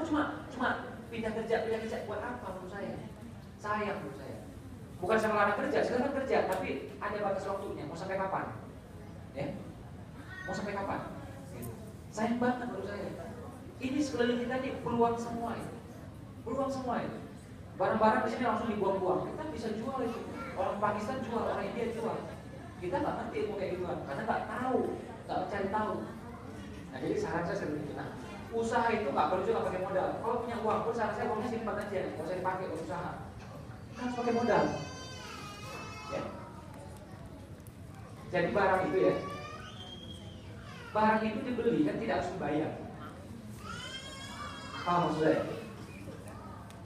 cuma pindah kerja buat apa menurut saya? Sayang menurut saya. Bukan saya melarang kerja, silakan kerja, tapi ada batas waktunya. Mau sampai kapan? Ya, mau sampai kapan? Sayang banget menurut saya. Ini sekeliling kita nih peluang semua itu. Peluang semua itu. Barang-barang di sini langsung dibuang-buang. Kita bisa jual itu. Orang Pakistan jual, orang India jual. Kita nggak ngerti ilmu kayak gituan, karena nggak tahu, nggak mencari tahu. Nah jadi saran saya seperti itu. Nah, usaha itu nggak perlu juga pakai modal. Kalau punya uang pun saran saya uangnya simpan aja, nggak usah dipakai untuk usaha. Kan harus pakai modal. Ya. Jadi barang itu ya, barang itu dibeli kan tidak harus dibayar. Paham maksud saya?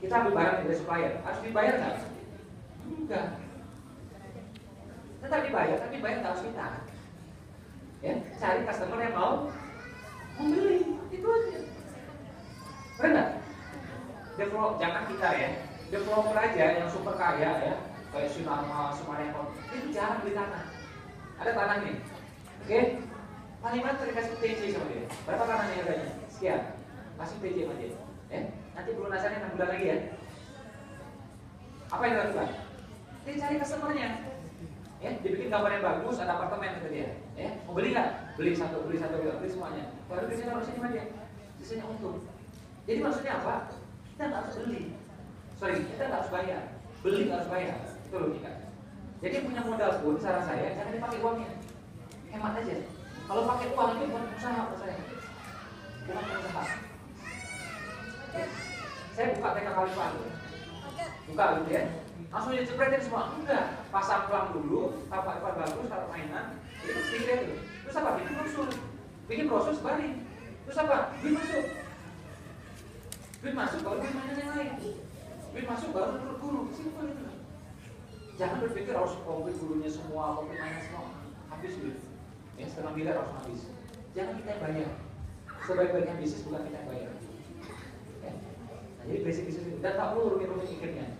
Kita ambil barang dari supplier, harus dibayar nggak? Enggak. Tetap dibayar, tapi bayar nggak harus kita. Ya, cari customer yang mau membeli, itu aja. Benar nggak? Develop, jangan kita ya, developer aja yang super kaya ya, kayak Sunarma, Sumarekon, itu jarang beli tanah. Ada tanah nih, oke? Paling mana dikasih TC sama dia? Berapa tanahnya harganya? Sekian, kasih TC sama dia. Nanti pelunasannya 6 bulan lagi ya. Apa yang dilakukan? Dia cari customernya. Ya, dibikin gambar yang bagus, ada apartemen gitu dia. Ya, mau beli nggak? Beli satu, beli semuanya. Baru bisa taruh sini sama dia. Sisanya untung. Jadi maksudnya apa? Kita nggak harus beli. Kita nggak harus bayar. Beli nggak harus bayar. Itu logika. Jadi yang punya modal pun, saran saya jangan dipakai uangnya. Hemat aja. Kalau pakai uang itu bukan usaha menurut saya. Bukan usaha. Saya buka TK Khalifah dulu. Buka gitu ya. Langsung dicepretin semua. Enggak. Pasang pelang dulu, tapak bagus, taruh mainan. Itu sedikit itu. Terus apa? Bikin brosur sebarin. Terus apa? Duit masuk. Duit masuk baru duit mainan yang lain. Duit masuk baru menurut guru. Simpel itu. Jangan berpikir harus komplit gurunya semua, komplit mainan semua. Habis duit. Ya, 1,5 miliar harus habis. Jangan kita yang bayar. Sebaik-baiknya bisnis bukan kita yang bayar. Ya. Nah, jadi basic bisnis itu. Dan tak perlu rumit-rumit mikirnya.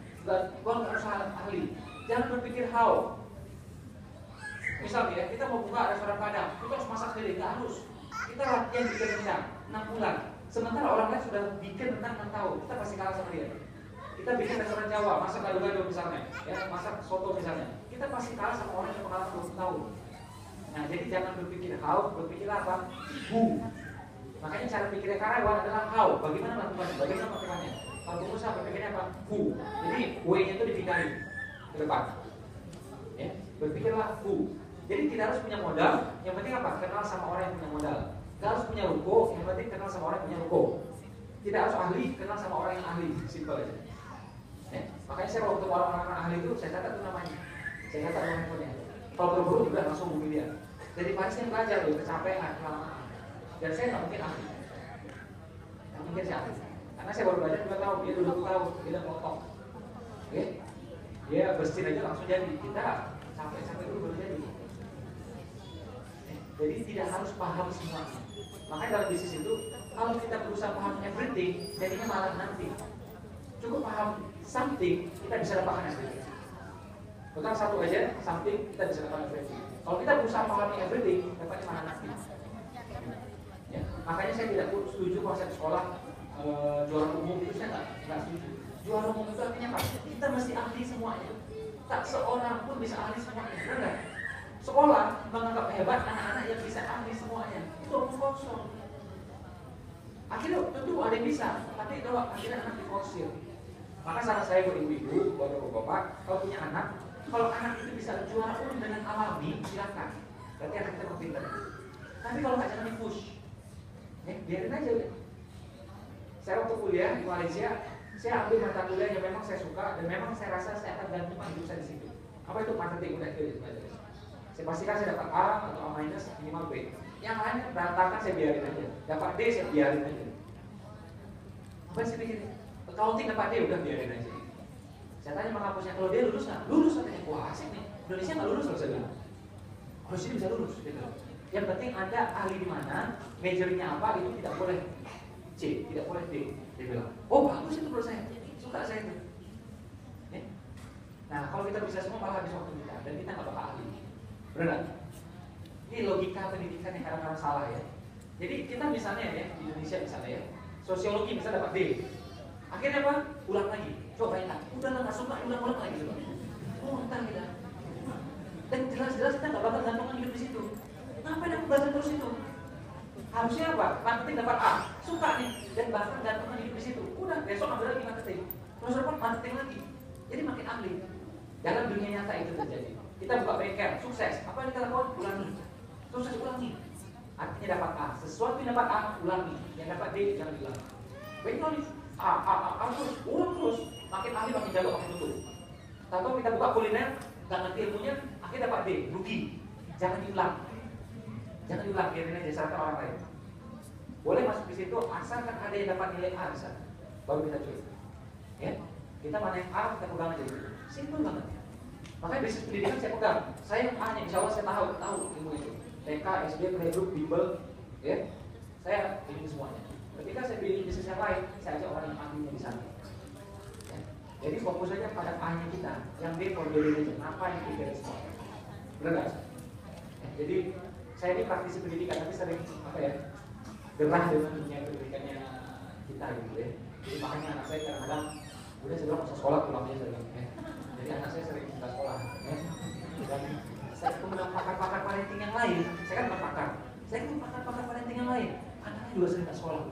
Gua nggak harus ahli. Jangan berpikir how. Misalnya ya, kita mau buka restoran Padang, kita harus masak sendiri, nggak harus. Kita latihan bikin rendang 6 bulan. Sementara orang lain sudah bikin rendang 6 tahun, kita pasti kalah sama dia. Kita bikin restoran Jawa, masak gado-gado misalnya, ya, masak soto misalnya, kita pasti kalah sama orang yang pengalaman 20 tahun. Nah, jadi jangan berpikir how, berpikir apa? Who. Makanya cara pikirnya karyawan adalah how. Bagaimana melakukannya? Bagaimana melakukannya? Kalau pengusaha berpikirnya apa? Who. Jadi W-nya itu dipindahin ke depan. Ya, berpikirlah who. Jadi tidak harus punya modal, yang penting apa? Kenal sama orang yang punya modal. Tidak harus punya ruko, yang penting kenal sama orang yang punya ruko. Tidak harus ahli, kenal sama orang yang ahli. Simpel aja. Ya, makanya saya waktu orang-orang ahli itu saya catat tuh namanya. Saya catat nomor handphonenya. Kalau berburu juga langsung hubungi dia. Jadi pasti yang belajar loh, kecapean, kelamaan. Dan saya nggak mungkin ahli. Nggak mungkin saya ahli. Karena saya baru belajar 2 tahun, dia 20 tahun, dia ngotok. Oke? Dia bersin aja langsung jadi. Kita capek-capek dulu baru jadi. Jadi tidak harus paham semuanya. Makanya dalam bisnis itu, kalau kita berusaha paham everything, jadinya malah nanti. Cukup paham something, kita bisa dapatkan everything. Bukan satu aja, something, kita bisa dapatkan everything. Kalau kita berusaha paham everything, dapatnya malah nanti. Ya, makanya saya tidak setuju konsep sekolah juara umum itu, saya nggak setuju. Juara umum itu artinya apa? Kita mesti ahli semuanya. Tak seorang pun bisa ahli semuanya, benar nggak? Sekolah menganggap hebat anak-anak yang bisa ahli semuanya. Itu omong kosong. Akhirnya tentu ada yang bisa, tapi itu akhirnya anak diforsir. Maka saran saya buat ibu-ibu, buat bapak-bapak, kalau punya anak, kalau anak itu bisa juara umum dengan alami, silakan. Berarti anak kita pintar. Tapi kalau nggak, jangan di-push. Ya, biarin aja. Saya waktu kuliah di Malaysia, saya ambil mata kuliah yang memang saya suka dan memang saya rasa saya akan gantungkan hidup saya di situ. Apa itu marketing udah itu? Saya pastikan saya dapat A atau A minus minimal B. Yang lainnya berantakan saya biarin aja. Dapat D saya biarin aja. Apa sih pikirin? Accounting dapat D udah biarin aja. Saya tanya sama kampusnya, kalau dia lulus nggak? Lulus katanya. Wah asik nih. Indonesia nggak lulus loh saya bilang. Kalau sini bisa lulus. Gitu. Yang penting Anda ahli di mana, majornya apa itu tidak boleh C, tidak boleh D. Dia bilang, oh bagus itu menurut saya. Suka saya itu. Ya? Nah kalau kita bisa semua malah habis waktu kita dan kita nggak bakal ahli. Benar? Ini logika pendidikan yang kadang-kadang salah ya. Jadi kita misalnya ya di Indonesia misalnya ya, sosiologi misalnya dapat D. Akhirnya apa? Ulang lagi. Coba ingat, udahlah nggak suka, ulang lagi coba. Oh, entar kita. Dan jelas-jelas kita nggak bakal gantungan hidup di situ. Ngapain aku belajar terus itu? Harusnya apa? Marketing dapat A, suka nih, dan bahkan gantungan hidup di situ. Udah, besok ambil lagi marketing. Terus dapat marketing lagi. Jadi makin ahli. Dalam dunia nyata itu terjadi. Kita buka bengkel, sukses. Apa yang kita lakukan? Ulangi. Sukses ulangi. Artinya dapat A. Sesuatu yang dapat A, ulangi. Yang dapat D, jangan ulangi. Bengkel A terus, ulang terus. Makin ahli, makin jago, makin betul. Tahu kita buka kuliner, nggak ngerti ilmunya, akhirnya dapat D, rugi. Jangan diulang. Jangan diulang, biarin aja salahkan orang lain. Boleh masuk di situ, asalkan ada yang dapat nilai A bisa. Baru kita cuy. Ya, kita mana yang A, kita pegang aja dulu. Simpel banget. Makanya bisnis pendidikan saya pegang. Saya yang A nya, insya Allah saya tahu ilmu itu. TK, SD, playgroup, bimbel, ya. Saya ini semuanya. Ketika saya pilih bisnis yang lain, saya ajak orang yang ahlinya di sana. Ya. Jadi fokus saja pada A-nya kita. Yang B formulin aja. Apa yang kita semua. Benar nggak? Ya, jadi saya ini praktisi pendidikan, tapi sering apa ya? Gerah dengan dunia pendidikannya kita gitu ya. Jadi makanya anak saya kadang-kadang udah saya bilang masa sekolah pulangnya saya bilang, ya. Jadi anak saya sering nggak sekolah, ya. Dan saya ketemu dengan pakar-pakar parenting yang lain. Saya kan bukan pakar. Saya ketemu pakar-pakar parenting yang lain. Anaknya juga sering nggak sekolah.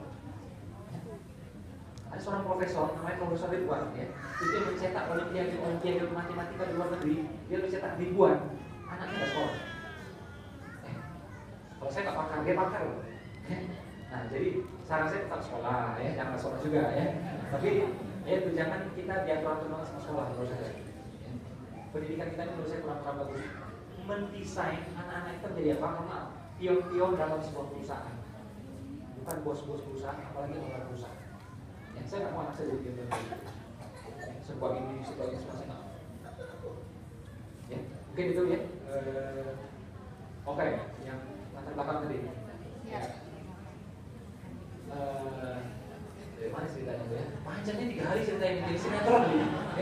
Ada seorang profesor, namanya Profesor Ridwan, ya. Itu yang mencetak olimpiade matematika di luar negeri. Dia mencetak ribuan. Anaknya nggak sekolah. Kalau saya nggak pakar, dia pakar loh. Nah, jadi saran saya tetap sekolah, ya, jangan sekolah juga, ya. Tapi ya itu jangan kita diatur-atur banget sama sekolah menurut saya. Ya. Pendidikan kita ini menurut saya kurang bagus. Mendesain anak-anak kita menjadi apa? Karena pion-pion dalam sebuah perusahaan, bukan bos-bos perusahaan, apalagi owner perusahaan. Yang saya nggak mau anak saya jadi pion. Sebuah ini semua saya nggak. Ya, mungkin itu ya. Oke, yang latar belakang tadi. Ya. Dari mana ceritanya ya? Panjangnya 3 hari ceritanya, jadi sinetron.